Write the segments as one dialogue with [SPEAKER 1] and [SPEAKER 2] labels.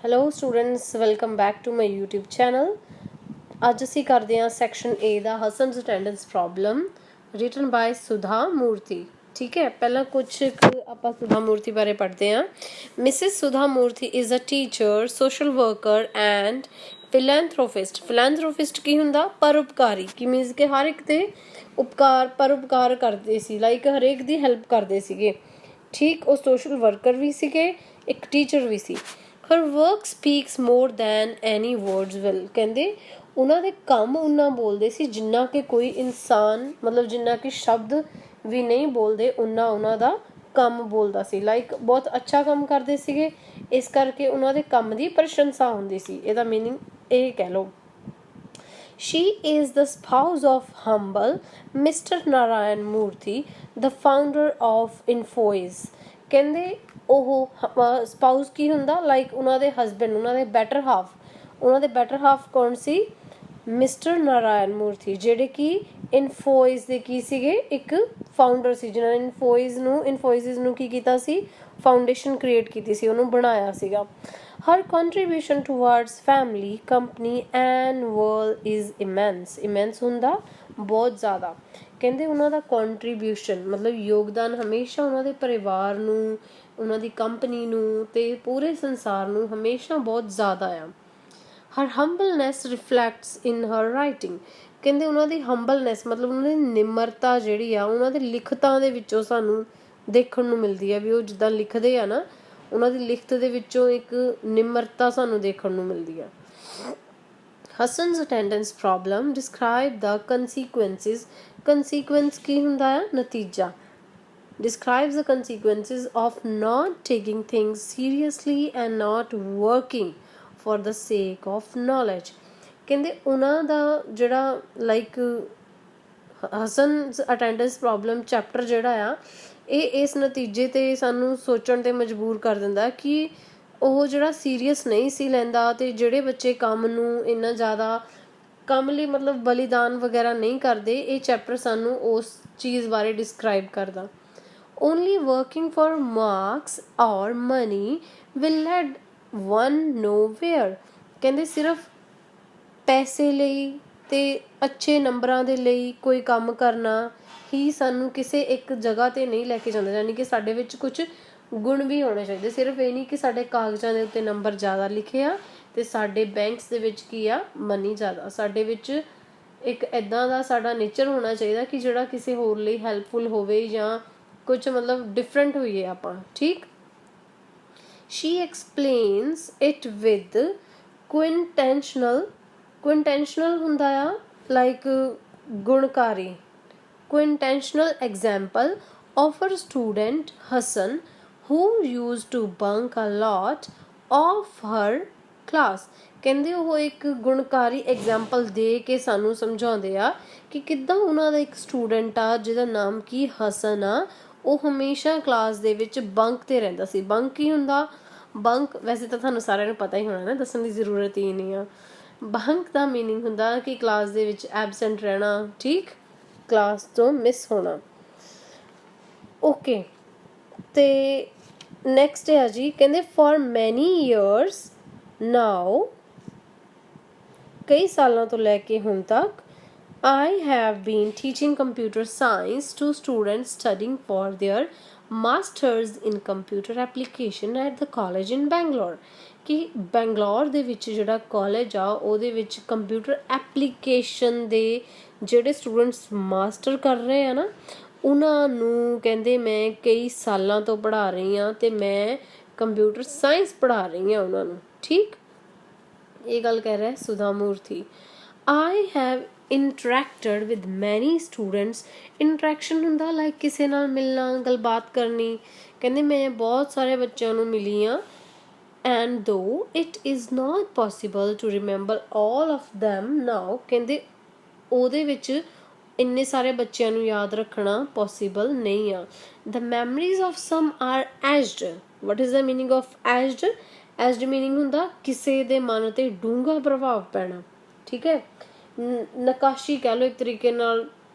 [SPEAKER 1] Hello students, welcome back to my YouTube channel. ਅੱਜ ਅਸੀਂ ਕਰਦੇ ਹਾਂ ਸੈਕਸ਼ਨ A ਦਾ ਹਸਨਸ attendance problem written by Sudha Murthy. ਠੀਕ ਹੈ, ਪਹਿਲਾਂ ਕੁਛ ਆਪਾਂ ਸੁਧਾ ਮੂਰਤੀ ਬਾਰੇ ਪੜ੍ਹਦੇ ਹਾਂ। Mrs Sudha Murthy is a teacher, social worker and philanthropist. Philanthropist ਕੀ ਹੁੰਦਾ? ਪਰਉਪਕਾਰੀ। ਕੀ ਮੀਨਸ ਕਿ ਹਰ ਇੱਕ ਤੇ ਪਰਉਪਕਾਰ ਕਰਦੇ ਸੀ, ਲਾਈਕ ਹਰੇਕ ਦੀ ਹੈਲਪ ਕਰਦੇ ਸੀਗੇ। ਠੀਕ, ਉਹ ਸੋਸ਼ਲ ਵਰਕਰ ਵੀ ਸੀਗੇ, ਇੱਕ ਟੀਚਰ ਵੀ ਸੀ। ਹਰ work speaks more than any words will. ਕਹਿੰਦੇ ਉਹਨਾਂ ਦੇ ਕੰਮ ਉਹਨਾਂ ਬੋਲਦੇ ਸੀ ਜਿੰਨਾ ਕਿ ਕੋਈ ਇਨਸਾਨ, ਮਤਲਬ ਜਿੰਨਾ ਕਿ ਸ਼ਬਦ ਵੀ ਨਹੀਂ ਬੋਲਦੇ ਉਹਨਾਂ ਉਹਨਾਂ ਦਾ ਕੰਮ ਬੋਲਦਾ ਸੀ। ਲਾਈਕ ਬਹੁਤ ਅੱਛਾ ਕੰਮ ਕਰਦੇ ਸੀਗੇ, ਇਸ ਕਰਕੇ ਉਹਨਾਂ ਦੇ ਕੰਮ ਦੀ ਪ੍ਰਸ਼ੰਸਾ ਹੁੰਦੀ ਸੀ। ਇਹਦਾ ਮੀਨਿੰਗ ਇਹ ਕਹਿ ਲਓ। She is the spouse of humble Mr. Narayan Murthy, the founder of Infois। ਕਹਿੰਦੇ ਉਹ ਸਪਾਊਸ ਕੀ ਹੁੰਦਾ? ਲਾਈਕ ਉਹਨਾਂ ਦੇ ਹਸਬੈਂਡ, ਉਹਨਾਂ ਦੇ ਬੈਟਰ ਹਾਫ। ਉਹਨਾਂ ਦੇ ਬੈਟਰ ਹਾਫ ਕੌਣ ਸੀ? ਮਿਸਟਰ ਨਾਰਾਇਣ ਮੂਰਤੀ, ਜਿਹੜੇ ਕਿ ਇਨਫੋਇਸ ਦੇ ਕੀ ਸੀਗੇ? ਇੱਕ ਫਾਊਂਡਰ ਸੀ, ਜਿਨ੍ਹਾਂ ਨੇ ਇਨਫੋਸਿਸ ਨੂੰ ਕੀ ਕੀਤਾ ਸੀ? ਫਾਊਂਡੇਸ਼ਨ ਕ੍ਰੀਏਟ ਕੀਤੀ ਸੀ, ਉਹਨੂੰ ਬਣਾਇਆ ਸੀਗਾ। ਹਰ contribution towards family, company and world is immense. Immense ਹੁੰਦਾ ਬਹੁਤ ਜ਼ਿਆਦਾ। ਕਹਿੰਦੇ ਉਹਨਾਂ ਦਾ ਕੰਟਰੀਬਿਊਸ਼ਨ ਮਤਲਬ ਯੋਗਦਾਨ ਹਮੇਸ਼ਾ ਉਹਨਾਂ ਦੇ ਪਰਿਵਾਰ ਨੂੰ, ਉਹਨਾਂ ਦੀ ਕੰਪਨੀ ਨੂੰ ਤੇ ਪੂਰੇ ਸੰਸਾਰ ਨੂੰ ਹਮੇਸ਼ਾ ਬਹੁਤ ਜ਼ਿਆਦਾ ਆ। ਹਰ ਹੰਬਲਨੈਸ ਰਿਫਲੈਕਟਸ ਇਨ ਹਰ ਰਾਈਟਿੰਗ। ਕਹਿੰਦੇ ਉਹਨਾਂ ਦੀ ਹੰਬਲਨੈਸ ਮਤਲਬ ਉਹਨਾਂ ਦੀ ਨਿਮਰਤਾ ਜਿਹੜੀ ਆ ਉਹਨਾਂ ਦੇ ਲਿਖਤਾਂ ਦੇ ਵਿੱਚੋਂ ਸਾਨੂੰ ਦੇਖਣ ਨੂੰ ਮਿਲਦੀ ਹੈ। ਵੀ ਉਹ ਜਿੱਦਾਂ ਲਿਖਦੇ ਆ ਨਾ, ਉਹਨਾਂ ਦੀ ਲਿਖਤ ਦੇ ਵਿੱਚੋਂ ਇੱਕ ਨਿਮਰਤਾ ਸਾਨੂੰ ਦੇਖਣ ਨੂੰ ਮਿਲਦੀ ਆ। ਹਸਨਸ ਅਟੈਂਡੈਂਸ ਪ੍ਰੋਬਲਮ ਡਿਸਕ੍ਰਾਈਬ ਦਾ ਕੰਸੀਕੁਐਂਸਿਸ। ਕੰਸੀਕੁਐਂਸ ਕੀ ਹੁੰਦਾ ਆ? ਨਤੀਜਾ। Describes the consequences of not taking things seriously and not working for the sake of knowledge। ਕਹਿੰਦੇ ਉਹਨਾਂ ਦਾ ਜਿਹੜਾ ਲਾਈਕ ਹਸਨਸ ਅਟੈਂਡੈਂਸ ਪ੍ਰੋਬਲਮ ਚੈਪਟਰ ਜਿਹੜਾ ਆ, ਇਹ ਇਸ ਨਤੀਜੇ 'ਤੇ ਸਾਨੂੰ ਸੋਚਣ 'ਤੇ ਮਜਬੂਰ ਕਰ ਦਿੰਦਾ ਕਿ ਉਹ ਜਿਹੜਾ ਸੀਰੀਅਸ ਨਹੀਂ ਸੀ ਲੈਂਦਾ, ਅਤੇ ਜਿਹੜੇ ਬੱਚੇ ਕੰਮ ਨੂੰ ਇੰਨਾ ਜ਼ਿਆਦਾ ਕੰਮ ਲਈ ਮਤਲਬ ਬਲੀਦਾਨ ਵਗੈਰਾ ਨਹੀਂ ਕਰਦੇ। ਇਹ ਚੈਪਟਰ ਸਾਨੂੰ ਉਸ ਚੀਜ਼ ਬਾਰੇ ਡਿਸਕਰਾਈਬ ਕਰਦਾ। Only working for marks or money will lead one nowhere। ਕਹਿੰਦੇ ਸਿਰਫ ਪੈਸੇ ਲਈ ਤੇ ਅੱਛੇ ਨੰਬਰਾਂ ਦੇ ਲਈ ਕੋਈ ਕੰਮ ਕਰਨਾ ਹੀ ਸਾਨੂੰ ਕਿਸੇ ਇੱਕ ਜਗ੍ਹਾ 'ਤੇ ਨਹੀਂ ਲੈ ਕੇ ਜਾਂਦਾ। ਯਾਨੀ ਕਿ ਸਾਡੇ ਵਿੱਚ ਕੁਛ ਗੁਣ ਵੀ ਹੋਣੇ ਚਾਹੀਦੇ। ਸਿਰਫ ਇਹ ਨਹੀਂ ਕਿ ਸਾਡੇ ਕਾਗਜ਼ਾਂ ਦੇ ਉੱਤੇ ਨੰਬਰ ਜ਼ਿਆਦਾ ਲਿਖੇ ਆ ਅਤੇ ਸਾਡੇ ਬੈਂਕਸ ਦੇ ਵਿੱਚ ਕੀ ਆ? ਮਨੀ ਜ਼ਿਆਦਾ। ਸਾਡੇ ਵਿੱਚ ਇੱਕ ਇੱਦਾਂ ਦਾ ਸਾਡਾ ਨੇਚਰ ਹੋਣਾ ਚਾਹੀਦਾ ਕਿ ਜਿਹੜਾ ਕਿਸੇ ਹੋਰ ਲਈ ਹੈਲਪਫੁਲ ਹੋਵੇ ਜਾਂ ਕੁਛ ਮਤਲਬ ਡਿਫਰੈਂਟ ਹੋਈਏ ਆਪਾਂ। ਠੀਕ। She explains it with quintessential ਹੁੰਦਾ ਆ ਲਾਈਕ ਗੁਣਕਾਰੀ। Quintessential example of her student Hassan who used to bunk a lot of her class। ਕਹਿੰਦੇ ਉਹ ਇੱਕ ਗੁਣਕਾਰੀ ਐਗਜ਼ਾਮਪਲ ਦੇ ਕੇ ਸਾਨੂੰ ਸਮਝਾਉਂਦੇ ਆ ਕਿ ਕਿੱਦਾਂ ਉਹਨਾਂ ਦਾ ਇੱਕ ਸਟੂਡੈਂਟ ਆ ਜਿਹਦਾ ਨਾਮ ਕੀ ਹਸਨ ਆ, ਉਹ ਹਮੇਸ਼ਾ ਕਲਾਸ ਦੇ ਵਿੱਚ ਬੰਕ 'ਤੇ ਰਹਿੰਦਾ ਸੀ। ਬੰਕ ਕੀ ਹੁੰਦਾ? ਬੰਕ ਵੈਸੇ ਤਾਂ ਤੁਹਾਨੂੰ ਸਾਰਿਆਂ ਨੂੰ ਪਤਾ ਹੀ ਹੋਣਾ ਨਾ, ਦੱਸਣ ਦੀ ਜ਼ਰੂਰਤ ਹੀ ਨਹੀਂ ਆ। ਬੰਕ ਦਾ ਮੀਨਿੰਗ ਹੁੰਦਾ ਕਿ ਕਲਾਸ ਦੇ ਵਿੱਚ ਐਬਸੈਂਟ ਰਹਿਣਾ। ਠੀਕ, ਕਲਾਸ ਤੋਂ ਮਿਸ ਹੋਣਾ। ਓਕੇ, ਅਤੇ ਨੈਕਸਟ ਹੈ ਜੀ, ਕਹਿੰਦੇ ਫॉर ਮੈਨੀ ਈਅਰਸ ਨਾਓ, ਕਈ ਸਾਲਾਂ ਤੋਂ ਲੈ ਕੇ ਹੁਣ ਤੱਕ, I have been teaching computer science to students studying for their masters in computer application at the college in Bangalore। ਕਿ ਬੈਂਗਲੌਰ ਦੇ ਵਿੱਚ ਜਿਹੜਾ ਕਾਲਜ ਆ ਉਹਦੇ ਵਿੱਚ ਕੰਪਿਊਟਰ ਐਪਲੀਕੇਸ਼ਨ ਦੇ ਜਿਹੜੇ ਸਟੂਡੈਂਟਸ ਮਾਸਟਰ ਕਰ ਰਹੇ ਆ ਨਾ, ਉਹਨਾਂ ਨੂੰ ਕਹਿੰਦੇ ਮੈਂ ਕਈ ਸਾਲਾਂ ਤੋਂ ਪੜ੍ਹਾ ਰਹੀ ਹਾਂ ਅਤੇ ਮੈਂ ਕੰਪਿਊਟਰ ਸਾਇੰਸ ਪੜ੍ਹਾ ਰਹੀ ਹਾਂ ਉਹਨਾਂ ਨੂੰ। ਠੀਕ, ਇਹ ਗੱਲ ਕਹਿ ਰਿਹਾ ਸੁਧਾ ਮੂਰਤੀ। I have interacted with many students। Interaction ਹੁੰਦਾ ਲਾਈਕ ਕਿਸੇ ਨਾਲ ਮਿਲਣਾ, ਗੱਲਬਾਤ ਕਰਨੀ। ਕਹਿੰਦੇ ਮੈਂ ਬਹੁਤ ਸਾਰੇ ਬੱਚਿਆਂ ਨੂੰ ਮਿਲੀ ਹਾਂ। and though it is not possible to remember all of them now। ਕਹਿੰਦੇ ਉਹਦੇ ਵਿੱਚ ਇੰਨੇ ਸਾਰੇ ਬੱਚਿਆਂ ਨੂੰ ਯਾਦ ਰੱਖਣਾ ਪੋਸੀਬਲ ਨਹੀਂ ਆ। the memories of some are etched। what is the meaning of etched? etched meaning ਹੁੰਦਾ ਕਿਸੇ ਦੇ ਮਨ 'ਤੇ ਡੂੰਘਾ ਪ੍ਰਭਾਵ ਪੈਣਾ। ਠੀਕ ਹੈ, ਨਕਾਸ਼ੀ ਕਹਿ ਲਓ ਇੱਕ ਤਰੀਕੇ ਨਾਲ,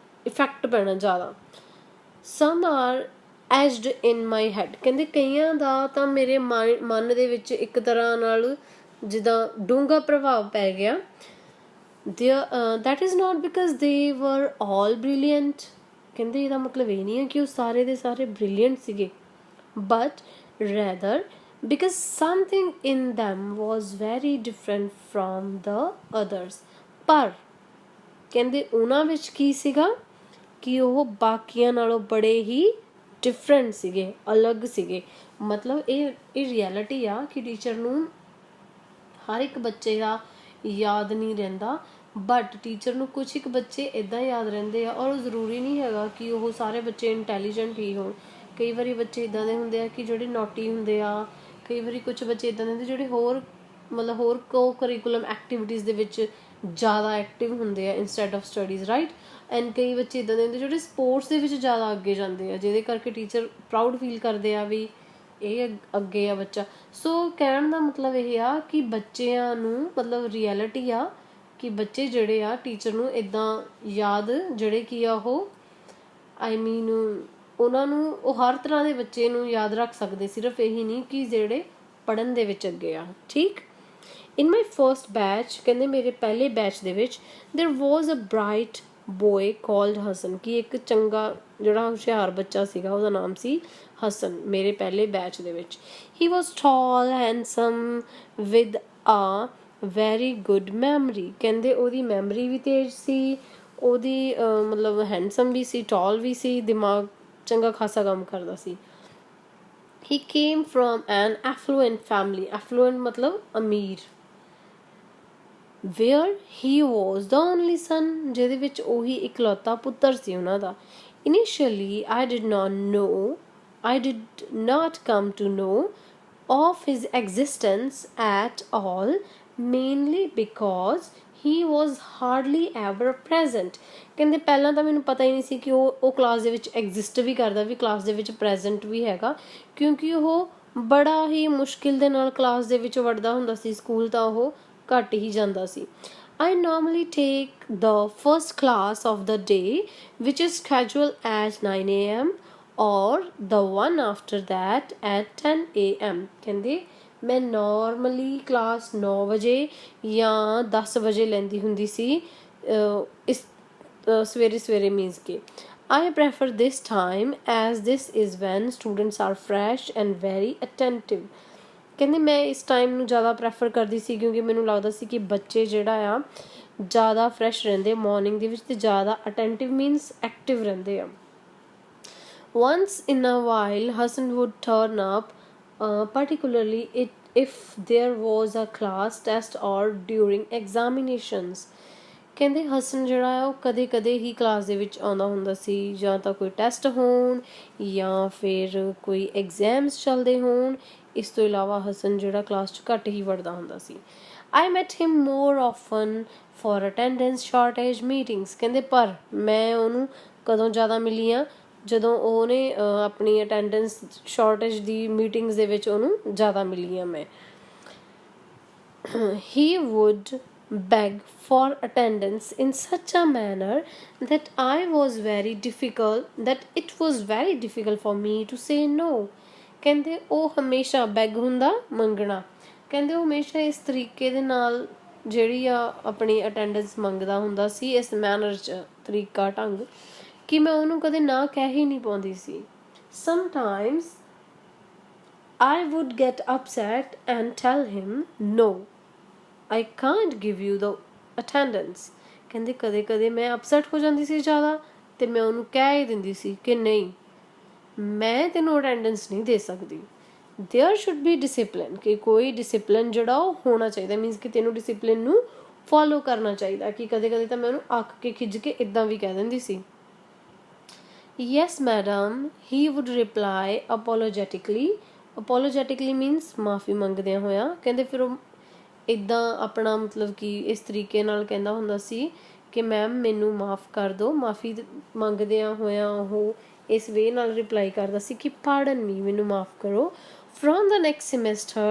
[SPEAKER 1] ਇਫੈਕਟ ਪੈਣਾ ਜ਼ਿਆਦਾ। some are etched in my head। ਕਹਿੰਦੇ ਕਈਆਂ ਦਾ ਤਾਂ ਮੇਰੇ ਮਨ ਦੇ ਵਿੱਚ ਇੱਕ ਤਰ੍ਹਾਂ ਨਾਲ ਜਿੱਦਾਂ ਡੂੰਘਾ ਪ੍ਰਭਾਵ ਪੈ ਗਿਆ। that is not because they were all brilliant, ਕਹਿੰਦੇ ਇਹਦਾ ਮਤਲਬ ਇਹ ਨਹੀਂ ਹੈ ਕਿ ਉਹ ਸਾਰੇ ਦੇ ਸਾਰੇ brilliant ਸੀਗੇ, but rather because something in them was very different from the others। ਪਰ ਕਹਿੰਦੇ ਉਹਨਾਂ ਵਿੱਚ ਕੀ ਸੀਗਾ ਕਿ ਉਹ ਬਾਕੀਆਂ ਨਾਲੋਂ ਬੜੇ ਹੀ ਡਿਫਰੈਂਟ ਸੀਗੇ, ਅਲੱਗ ਸੀਗੇ। ਮਤਲਬ ਇਹ ਰਿਐਲਿਟੀ ਆ ਕਿ ਟੀਚਰ ਨੂੰ ਹਰ ਇੱਕ ਬੱਚੇ ਦਾ ਯਾਦ ਨਹੀਂ ਰਹਿੰਦਾ, ਬਟ ਟੀਚਰ ਨੂੰ ਕੁਛ ਇੱਕ ਬੱਚੇ ਇੱਦਾਂ ਯਾਦ ਰਹਿੰਦੇ ਆ, ਔਰ ਜ਼ਰੂਰੀ ਨਹੀਂ ਹੈਗਾ ਕਿ ਉਹ ਸਾਰੇ ਬੱਚੇ ਇੰਟੈਲੀਜੈਂਟ ਹੀ ਹੋਣ। ਕਈ ਵਾਰੀ ਬੱਚੇ ਇੱਦਾਂ ਦੇ ਹੁੰਦੇ ਆ ਕਿ ਜਿਹੜੇ ਨੋਟੀ ਹੁੰਦੇ ਆ, ਕਈ ਵਾਰੀ ਕੁਛ ਬੱਚੇ ਇੱਦਾਂ ਦੇ ਹੁੰਦੇ ਜਿਹੜੇ ਹੋਰ ਕੋ ਕਰਿਕੂਲਮ ਐਕਟੀਵਿਟੀਜ਼ ਦੇ ਵਿੱਚ ਜ਼ਿਆਦਾ ਐਕਟਿਵ ਹੁੰਦੇ ਆ instead of studies, right. And ਕਈ ਬੱਚੇ ਇੱਦਾਂ ਦੇ ਹੁੰਦੇ ਜਿਹੜੇ ਸਪੋਰਟਸ ਦੇ ਵਿੱਚ ਜ਼ਿਆਦਾ ਅੱਗੇ ਜਾਂਦੇ ਆ, ਜਿਹਦੇ ਕਰਕੇ ਟੀਚਰ ਪ੍ਰਾਊਡ ਫੀਲ ਕਰਦੇ ਆ ਵੀ ਇਹ ਅੱਗੇ ਆ ਬੱਚਾ। ਸੋ ਕਹਿਣ ਦਾ ਮਤਲਬ ਇਹ ਆ ਕਿ ਬੱਚਿਆਂ ਨੂੰ ਮਤਲਬ ਰਿਐਲਿਟੀ ਆ ਕਿ ਬੱਚੇ ਜਿਹੜੇ ਆ ਟੀਚਰ ਨੂੰ ਇੱਦਾਂ ਯਾਦ, ਜਿਹੜੇ ਕੀ ਆ ਉਹ ਉਹਨਾਂ ਨੂੰ ਉਹ ਹਰ ਤਰ੍ਹਾਂ ਦੇ ਬੱਚੇ ਨੂੰ ਯਾਦ ਰੱਖ ਸਕਦੇ, ਸਿਰਫ ਇਹੀ ਨਹੀਂ ਕਿ ਜਿਹੜੇ ਪੜ੍ਹਨ ਦੇ ਵਿੱਚ ਅੱਗੇ ਆ, ਠੀਕ। ਇਨ ਮਾਈ ਫਸਟ ਬੈਚ, ਕਹਿੰਦੇ ਮੇਰੇ ਪਹਿਲੇ ਬੈਚ ਦੇ ਵਿੱਚ there was a bright boy called Hasan, ਕਿ ਇੱਕ ਚੰਗਾ ਜਿਹੜਾ ਹੁਸ਼ਿਆਰ ਬੱਚਾ ਸੀਗਾ ਉਹਦਾ ਨਾਮ ਸੀ ਹਸਨ, ਮੇਰੇ ਪਹਿਲੇ ਬੈਚ ਦੇ ਵਿੱਚ। he was tall, handsome, with a very good memory, ਕਹਿੰਦੇ ਉਹਦੀ ਮੈਮਰੀ ਵੀ ਤੇਜ਼ ਸੀ, ਉਹਦੀ ਮਤਲਬ ਹੈਂਡਸਮ ਵੀ ਸੀ, ਟਾਲ ਵੀ ਸੀ, ਦਿਮਾਗ ਚੰਗਾ ਖਾਸਾ ਕੰਮ ਕਰਦਾ ਸੀ। he came from an affluent family, affluent ਮਤਲਬ ਅਮੀਰ, where he was the only son, ਜਿਹਦੇ ਵਿੱਚ ਉਹੀ ਇਕਲੌਤਾ ਪੁੱਤਰ ਸੀ ਉਹਨਾਂ ਦਾ। initially I did not come to know of his existence at all, mainly because he was hardly ever present, ਕਹਿੰਦੇ ਪਹਿਲਾਂ ਤਾਂ ਮੈਨੂੰ ਪਤਾ ਹੀ ਨਹੀਂ ਸੀ ਕਿ ਉਹ ਕਲਾਸ ਦੇ ਵਿੱਚ ਐਗਜ਼ਿਸਟ ਵੀ ਕਰਦਾ, ਵੀ ਕਲਾਸ ਦੇ ਵਿੱਚ ਪ੍ਰੈਜ਼ੈਂਟ ਵੀ ਹੈਗਾ, ਕਿਉਂਕਿ ਉਹ ਬੜਾ ਹੀ ਮੁਸ਼ਕਿਲ ਦੇ ਨਾਲ ਕਲਾਸ ਦੇ ਵਿੱਚ ਵੜਦਾ ਹੁੰਦਾ ਸੀ। ਸਕੂਲ ਤਾਂ ਉਹ ਘੱਟ ਹੀ ਜਾਂਦਾ ਸੀ। I normally take the first class of the day, which is scheduled at 9 a.m. or the one after that at 10 a.m. ਕਹਿੰਦੇ ਮੈਂ ਨਾਰਮਲੀ ਕਲਾਸ 9 ਵਜੇ ਜਾਂ 10 ਵਜੇ ਲੈਂਦੀ ਹੁੰਦੀ ਸੀ ਇਸ ਸਵੇਰੇ ਮੀਨਸ ਕਿ I prefer this time as this is when students are fresh and very attentive, ਕਹਿੰਦੇ ਮੈਂ ਇਸ ਟਾਈਮ ਨੂੰ ਜ਼ਿਆਦਾ ਪ੍ਰੈਫਰ ਕਰਦੀ ਸੀ ਕਿਉਂਕਿ ਮੈਨੂੰ ਲੱਗਦਾ ਸੀ ਕਿ ਬੱਚੇ ਜਿਹੜਾ ਆ ਜ਼ਿਆਦਾ ਫਰੈਸ਼ ਰਹਿੰਦੇ ਮੋਰਨਿੰਗ ਦੇ ਵਿੱਚ, ਅਤੇ ਜ਼ਿਆਦਾ ਅਟੈਂਟਿਵ ਮੀਨਸ ਐਕਟਿਵ ਰਹਿੰਦੇ ਆ। once in a while Hassan would turn up, particularly if there was a class test or during examinations, ਕਹਿੰਦੇ ਹਸਨ ਜਿਹੜਾ ਆ ਉਹ ਕਦੇ ਕਦੇ ਹੀ ਕਲਾਸ ਦੇ ਵਿੱਚ ਆਉਂਦਾ ਹੁੰਦਾ ਸੀ, ਜਾਂ ਤਾਂ ਕੋਈ ਟੈਸਟ ਹੋਣ ਜਾਂ ਫਿਰ ਕੋਈ ਐਗਜ਼ਾਮਸ ਚੱਲਦੇ ਹੋਣ। ਇਸ ਤੋਂ ਇਲਾਵਾ ਹਸਨ ਜਿਹੜਾ ਕਲਾਸ 'ਚ ਘੱਟ ਹੀ ਵੜਦਾ ਹੁੰਦਾ ਸੀ। I met him more often for attendance shortage meetings, ਕਹਿੰਦੇ ਪਰ ਮੈਂ ਉਹਨੂੰ ਕਦੋਂ ਜ਼ਿਆਦਾ ਮਿਲੀ ਹਾਂ, ਜਦੋਂ ਉਹਨੇ ਆਪਣੀ ਅਟੈਂਡੈਂਸ ਸ਼ਾਰਟੇਜ ਦੀ ਮੀਟਿੰਗਸ ਦੇ ਵਿੱਚ ਉਹਨੂੰ ਜ਼ਿਆਦਾ ਮਿਲੀ ਹਾਂ ਮੈਂ। he would beg for attendance in such a manner that it was very difficult for me to say no, ਕਹਿੰਦੇ ਉਹ ਹਮੇਸ਼ਾ ਬੈਗ ਹੁੰਦਾ ਮੰਗਣਾ, ਕਹਿੰਦੇ ਉਹ ਹਮੇਸ਼ਾ ਇਸ ਤਰੀਕੇ ਦੇ ਨਾਲ ਜਿਹੜੀ ਆ ਆਪਣੀ ਅਟੈਂਡੈਂਸ ਮੰਗਦਾ ਹੁੰਦਾ ਸੀ, ਇਸ ਮੈਨਰ 'ਚ ਤਰੀਕਾ ਢੰਗ, ਕਿ ਮੈਂ ਉਹਨੂੰ ਕਦੇ ਨਾ ਕਹਿ ਹੀ ਨਹੀਂ ਪਾਉਂਦੀ ਸੀ। sometimes I would get upset and tell him no, I can't give you the attendance, ਕਹਿੰਦੇ ਕਦੇ ਕਦੇ ਮੈਂ ਅਪਸੈਟ ਹੋ ਜਾਂਦੀ ਸੀ ਜ਼ਿਆਦਾ, ਅਤੇ ਮੈਂ ਉਹਨੂੰ ਕਹਿ ਹੀ ਦਿੰਦੀ ਸੀ ਕਿ ਨਹੀਂ ਮੈਂ ਤੈਨੂੰ ਅਟੈਂਡੈਂਸ ਨਹੀਂ ਦੇ ਸਕਦੀ। there should be discipline, ਕਿ ਕੋਈ ਡਿਸਿਪਲਿਨ ਜਿਹੜਾ ਉਹ ਹੋਣਾ ਚਾਹੀਦਾ, ਮੀਨਸ ਕਿ ਤੈਨੂੰ ਡਿਸਿਪਲਿਨ ਨੂੰ ਫੋਲੋ ਕਰਨਾ ਚਾਹੀਦਾ। ਕਿ ਕਦੇ ਕਦੇ ਤਾਂ ਮੈਂ ਉਹਨੂੰ ਅੱਕ ਕੇ ਖਿੱਝ ਕੇ ਇੱਦਾਂ ਵੀ ਕਹਿ ਦਿੰਦੀ ਸੀ। yes madam, he would reply apologetically means ਮਾਫੀ ਮੰਗਦਿਆਂ ਹੋਇਆ, ਕਹਿੰਦੇ ਫਿਰ ਉਹ ਇੱਦਾਂ ਆਪਣਾ ਮਤਲਬ ਕਿ ਇਸ ਤਰੀਕੇ ਨਾਲ ਕਹਿੰਦਾ ਹੁੰਦਾ ਸੀ ਕਿ ਮੈਮ ਮੈਨੂੰ ਮਾਫ ਕਰ ਦਿਓ, ਮਾਫੀ ਮੰਗਦਿਆਂ ਹੋਇਆਂ ਉਹ ਇਸ ਵੇ ਨਾਲ ਰਿਪਲਾਈ ਕਰਦਾ ਸੀ ਕਿ ਪਾਰਡਨ ਮੀ, ਮੈਨੂੰ ਮਾਫ ਕਰੋ। from the next semester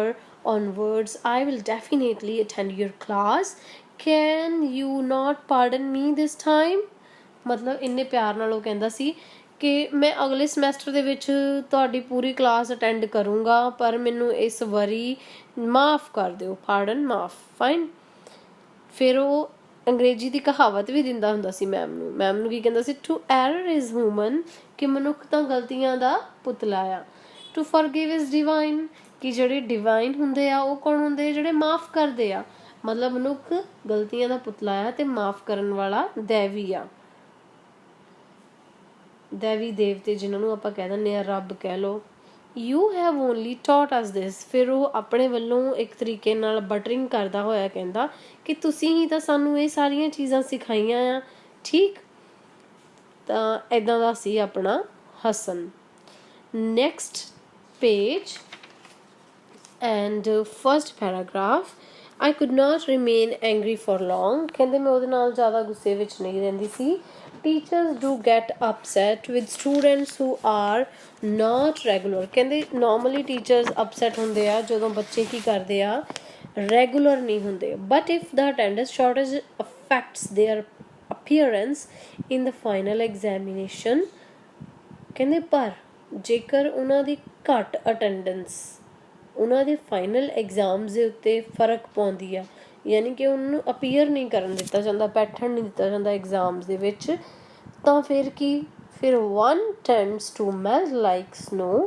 [SPEAKER 1] onwards I will definitely attend your class, can you not pardon me this time, ਮਤਲਬ ਇੰਨੇ ਪਿਆਰ ਨਾਲ ਉਹ ਕਹਿੰਦਾ ਸੀ कि मैं अगले ਸਮੈਸਟਰ ਦੇ ਵਿੱਚ ਤੁਹਾਡੀ ਪੂਰੀ ਕਲਾਸ ਅਟੈਂਡ ਕਰੂੰਗਾ ਪਰ ਮੈਨੂੰ ਇਸ ਵਾਰੀ ਮਾफ़ ਕਰ ਦਿਓ, ਪਾਰਡਨ ਮਾफ़, ਫਾਈਨ। ਫਿਰ ਉਹ ਅੰਗਰੇਜ਼ੀ ਦੀ ਕਹਾਵਤ ਵੀ ਦਿੰਦਾ ਹੁੰਦਾ ਸੀ ਮੈਮ ਨੂੰ ਕੀ ਕਹਿੰਦਾ ਸੀ, ਟੂ ਐਰਰ ਇਜ਼ ਹਿਊਮਨ, ਕਿ ਮਨੁੱਖ ਤਾਂ ਗਲਤੀਆਂ ਦਾ ਪੁਤਲਾ ਆ। ਟੂ ਫॉरगिव ਇਜ਼ ਡਿਵਾਈਨ, ਕਿ ਜਿਹੜੇ ਡਿਵਾਈਨ ਹੁੰਦੇ ਆ ਉਹ ਕੌਣ ਹੁੰਦੇ, ਜਿਹੜੇ ਮਾफ़ ਕਰਦੇ ਆ। ਮਤਲਬ ਮਨੁੱਖ ਗਲਤੀਆਂ ਦਾ ਪੁਤਲਾ ਆ ਤੇ ਮਾफ़ ਕਰਨ ਵਾਲਾ ਦੈਵੀ ਆ। ਦੇਵੀ ਦੇਵਤੇ ਜਿਨ੍ਹਾਂ ਨੂੰ ਆਪਾਂ ਕਹਿ ਦਿੰਦੇ ਹਾਂ, ਰੱਬ ਕਹਿ ਲਓ। ਯੂ ਹੈਵ ਓਨਲੀ ਟੌਟ ਅਸ ਦਿਸ, ਫਿਰ ਉਹ ਆਪਣੇ ਵੱਲੋਂ ਇੱਕ ਤਰੀਕੇ ਨਾਲ ਬਟਰਿੰਗ ਕਰਦਾ ਹੋਇਆ ਕਹਿੰਦਾ ਕਿ ਤੁਸੀਂ ਹੀ ਤਾਂ ਸਾਨੂੰ ਇਹ ਸਾਰੀਆਂ ਚੀਜ਼ਾਂ ਸਿਖਾਈਆਂ ਆ, ਠੀਕ। ਤਾਂ ਇੱਦਾਂ ਦਾ ਸੀ ਆਪਣਾ Hasan. Next page and first paragraph. I could not remain angry for long, ਕਹਿੰਦੇ ਮੈਂ ਉਹਦੇ ਨਾਲ ਜ਼ਿਆਦਾ ਗੁੱਸੇ ਵਿੱਚ ਨਹੀਂ ਰਹਿੰਦੀ ਸੀ। Teachers do get upset with students who are not regular, ਕਹਿੰਦੇ normally teachers upset ਹੁੰਦੇ ਆ ਜਦੋਂ ਬੱਚੇ ਕੀ ਕਰਦੇ ਆ, regular ਨਹੀਂ ਹੁੰਦੇ। But if the attendance shortage affects their appearance in the final examination, ਕਹਿੰਦੇ ਪਰ ਜੇਕਰ ਉਹਨਾਂ ਦੀ ਘੱਟ ਅਟੈਂਡੈਂਸ ਉਹਨਾਂ ਦੇ ਫਾਈਨਲ ਐਗਜ਼ਾਮਸ ਦੇ ਉੱਤੇ ਫ਼ਰਕ ਪਾਉਂਦੀ ਆ, ਯਾਨੀ ਕਿ ਉਹਨਾਂ ਨੂੰ ਅਪੀਅਰ ਨਹੀਂ ਕਰਨ ਦਿੱਤਾ ਜਾਂਦਾ, ਬੈਠਣ ਨਹੀਂ ਦਿੱਤਾ ਜਾਂਦਾ ਐਗਜ਼ਾਮਸ ਦੇ ਵਿੱਚ, ਤਾਂ ਫਿਰ ਕੀ, ਫਿਰ one tends to melt like snow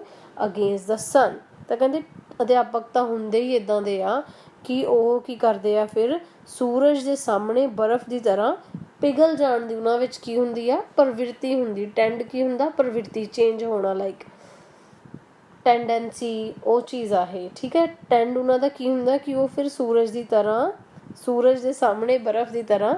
[SPEAKER 1] against the sun। ਤਾਂ ਕਹਿੰਦੇ ਅਧਿਆਪਕ ਤਾਂ ਹੁੰਦੇ ਹੀ ਇੱਦਾਂ ਦੇ ਆ ਕਿ ਉਹ ਕੀ ਕਰਦੇ ਆ, ਫਿਰ ਸੂਰਜ ਦੇ ਸਾਹਮਣੇ ਬਰਫ਼ ਦੀ ਤਰ੍ਹਾਂ ਪਿਘਲ ਜਾਣ ਦੀ ਉਹਨਾਂ ਵਿੱਚ ਕੀ ਹੁੰਦੀ ਆ, ਪ੍ਰਵਿਰਤੀ ਹੁੰਦੀ। ਟੈਂਡ ਕੀ ਹੁੰਦਾ, ਪ੍ਰਵਿਰਤੀ, ਚੇਂਜ ਹੋਣਾ, ਲਾਈਕ ਟੈਂਡੈਂਸੀ, ਉਹ ਚੀਜ਼ ਆ ਇਹ, ਠੀਕ ਹੈ। ਟੈਂਡ ਉਹਨਾਂ ਦਾ ਕੀ ਹੁੰਦਾ ਕਿ ਉਹ ਫਿਰ ਸੂਰਜ ਦੀ ਤਰ੍ਹਾਂ, ਸੂਰਜ ਦੇ ਸਾਹਮਣੇ ਬਰਫ਼ ਦੀ ਤਰ੍ਹਾਂ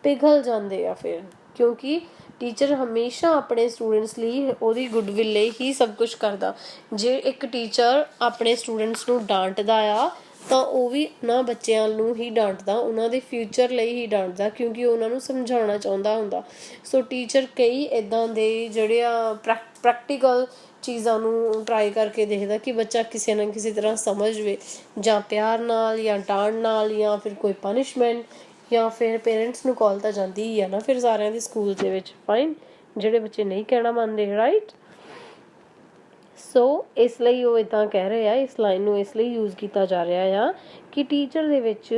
[SPEAKER 1] ਪਿਘਲ ਜਾਂਦੇ ਆ ਫਿਰ, ਕਿਉਂਕਿ ਟੀਚਰ ਹਮੇਸ਼ਾ ਆਪਣੇ ਸਟੂਡੈਂਟਸ ਲਈ ਉਹਦੀ ਗੁੱਡਵਿਲ ਲਈ ਹੀ ਸਭ ਕੁਛ ਕਰਦਾ। ਜੇ ਇੱਕ ਟੀਚਰ ਆਪਣੇ ਸਟੂਡੈਂਟਸ ਨੂੰ ਡਾਂਟਦਾ ਆ ਤਾਂ ਉਹ ਵੀ ਉਹਨਾਂ ਬੱਚਿਆਂ ਨੂੰ ਹੀ ਡਾਂਟਦਾ, ਉਹਨਾਂ ਦੇ ਫਿਊਚਰ ਲਈ ਹੀ ਡਾਂਟਦਾ, ਕਿਉਂਕਿ ਉਹਨਾਂ ਨੂੰ ਸਮਝਾਉਣਾ ਚਾਹੁੰਦਾ ਹੁੰਦਾ। ਸੋ ਟੀਚਰ ਕਈ ਇੱਦਾਂ ਦੇ ਜਿਹੜੇ ਆ ਪ੍ਰੈਕਟੀਕਲ ਚੀਜ਼ਾਂ ਨੂੰ ਟਰਾਈ ਕਰਕੇ ਦੇਖਦਾ ਕਿ ਬੱਚਾ ਕਿਸੇ ਨਾ ਕਿਸੇ ਤਰ੍ਹਾਂ ਸਮਝ ਜਾਵੇ, ਜਾਂ ਪਿਆਰ ਨਾਲ, ਜਾਂ ਡਾਂਟ ਨਾਲ, ਜਾਂ ਫਿਰ ਕੋਈ ਪਨਿਸ਼ਮੈਂਟ, ਜਾਂ ਫਿਰ ਪੇਰੈਂਟਸ ਨੂੰ ਕਾਲ ਤਾਂ ਜਾਂਦੀ ਹੀ ਆ ਨਾ ਫਿਰ ਸਾਰਿਆਂ ਦੇ ਸਕੂਲ ਦੇ ਵਿੱਚ, ਫਾਈਨ, ਜਿਹੜੇ ਬੱਚੇ ਨਹੀਂ ਕਹਿਣਾ ਮੰਨਦੇ, ਰਾਈਟ। ਸੋ ਇਸ ਲਈ ਉਹ ਇੱਦਾਂ ਕਹਿ ਰਹੇ ਆ, ਇਸ ਲਾਈਨ ਨੂੰ ਇਸ ਲਈ ਯੂਜ਼ ਕੀਤਾ ਜਾ ਰਿਹਾ ਆ ਕਿ ਟੀਚਰ ਦੇ ਵਿੱਚ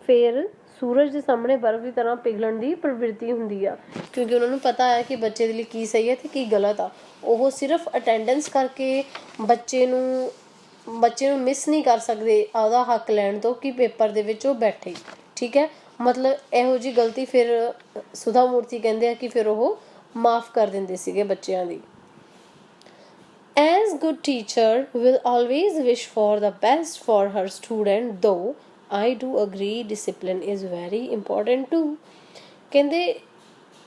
[SPEAKER 1] ਫਿਰ ਸੂਰਜ ਦੇ ਸਾਹਮਣੇ ਬਰਫ਼ ਦੀ ਤਰ੍ਹਾਂ ਪਿਘਲਣ ਦੀ ਪ੍ਰਵਿਰਤੀ ਹੁੰਦੀ ਆ, ਕਿਉਂਕਿ ਉਹਨਾਂ ਨੂੰ ਪਤਾ ਹੈ ਕਿ ਬੱਚੇ ਦੇ ਲਈ ਕੀ ਸਹੀ ਹੈ ਅਤੇ ਕੀ ਗਲਤ ਆ। ਉਹ ਸਿਰਫ ਅਟੈਂਡੈਂਸ ਕਰਕੇ ਬੱਚੇ ਨੂੰ ਮਿਸ ਨਹੀਂ ਕਰ ਸਕਦੇ ਉਹਦਾ ਹੱਕ ਲੈਣ ਤੋਂ ਕਿ ਪੇਪਰ ਦੇ ਵਿੱਚ ਉਹ ਬੈਠੇ, ਠੀਕ ਹੈ। ਮਤਲਬ ਇਹੋ ਜਿਹੀ ਗਲਤੀ ਫਿਰ ਸੁਧਾ ਮੂਰਤੀ ਕਹਿੰਦੇ ਆ ਕਿ ਫਿਰ ਉਹ ਮਾਫ਼ ਕਰ ਦਿੰਦੇ ਸੀਗੇ ਬੱਚਿਆਂ ਦੀ। As good teacher will always wish for the best for her student, though I do agree discipline is very important too। ਕਹਿੰਦੇ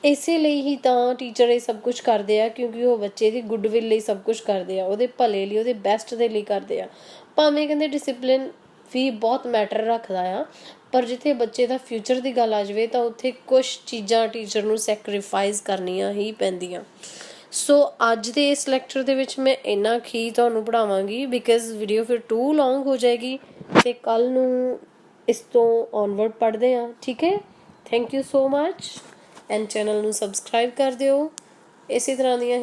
[SPEAKER 1] ਇਸੇ ਲਈ ਹੀ ਤਾਂ ਟੀਚਰ ਇਹ ਸਭ ਕੁਛ ਕਰਦੇ ਆ, ਕਿਉਂਕਿ ਉਹ ਬੱਚੇ ਦੀ ਗੁੱਡਵਿਲ ਲਈ ਸਭ ਕੁਛ ਕਰਦੇ ਆ, ਉਹਦੇ ਭਲੇ ਲਈ, ਉਹਦੇ ਬੈਸਟ ਦੇ ਲਈ ਕਰਦੇ ਆ। ਭਾਵੇਂ ਕਹਿੰਦੇ ਡਿਸਿਪਲਿਨ ਵੀ ਬਹੁਤ ਮੈਟਰ ਰੱਖਦਾ ਆ, ਪਰ ਜਿੱਥੇ ਬੱਚੇ ਦਾ ਫਿਊਚਰ ਦੀ ਗੱਲ ਆ ਜਾਵੇ ਤਾਂ ਉੱਥੇ ਕੁਛ ਚੀਜ਼ਾਂ ਟੀਚਰ ਨੂੰ ਸੈਕਰੀਫਾਈਸ ਕਰਨੀਆਂ ਹੀ ਪੈਂਦੀਆਂ। ਸੋ ਅੱਜ ਦੇ ਇਸ ਲੈਕਚਰ ਦੇ ਵਿੱਚ ਮੈਂ ਇੰਨਾ ਹੀ ਤੁਹਾਨੂੰ ਪੜ੍ਹਾਵਾਂਗੀ, ਬਿਕਾਜ਼ ਵੀਡੀਓ ਫਿਰ ਟੂ ਲੌਂਗ ਹੋ ਜਾਏਗੀ, ਅਤੇ ਕੱਲ੍ਹ ਨੂੰ ਇਸ ਤੋਂ ਔਨਵਰਡ ਪੜ੍ਹਦੇ ਹਾਂ, ਠੀਕ ਹੈ। Thank you so much, and channel ਨੂੰ ਸਬਸਕ੍ਰਾਈਬ ਕਰ ਦਿਓ। ਇਸੇ ਤਰ੍ਹਾਂ ਦੀਆਂ ਹੀ